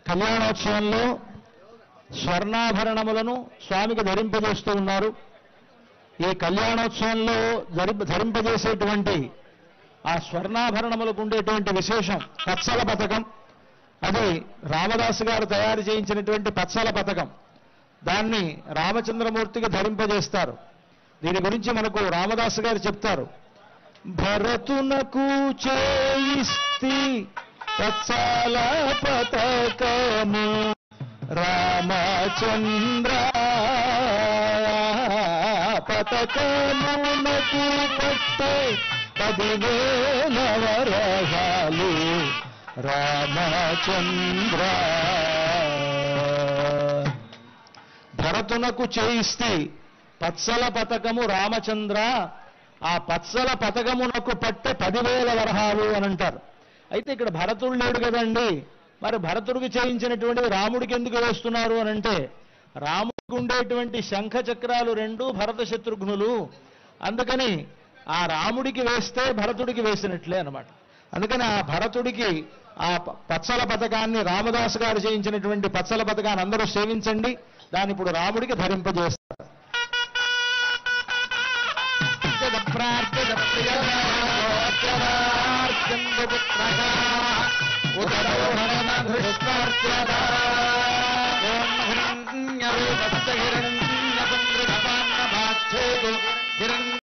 కళ్యాణోత్సవంలో స్వర్ణాభరణములను స్వామికి ధరింపజేస్తూ ఉన్నారు. ఈ కళ్యాణోత్సవంలో ధరింపజేసేటువంటి ఆ స్వర్ణాభరణములకు ఉండేటువంటి విశేషం పచ్చల పథకం. అది రామదాసు గారు తయారు చేయించినటువంటి పచ్చల పథకం. దాన్ని రామచంద్రమూర్తికి ధరింపజేస్తారు. దీని గురించి మనకు రామదాసు గారు చెప్తారు. భరతునకు చేయిస్తి పచ్చల పథకము రామచంద్ర పథకమునకు పట్టే 10,000 వరహాలు రామచంద్ర. భరతునకు చేయిస్తే పత్సల పథకము రామచంద్ర, ఆ పత్సల పథకమునకు పట్టే 10,000 వరహాలు అని అంటారు. అయితే ఇక్కడ భరతుడు లేడు కదండి, మరి భరతుడికి చేయించినటువంటిది రాముడికి ఎందుకు వేస్తున్నారు అని అంటే, రాముడికి ఉండేటువంటి శంఖ చక్రాలు 2 భరత శత్రుఘ్నులు, అందుకని ఆ రాముడికి వేస్తే భరతుడికి వేసినట్లే అన్నమాట. అందుకని ఆ భరతుడికి ఆ పచ్చల పథకాన్ని రామదాసు గారు చేయించినటువంటి పచ్చల పథకాన్ని అందరూ సేవించండి. దాన్ని ఇప్పుడు రాముడికి ధరింపజేస్తారు.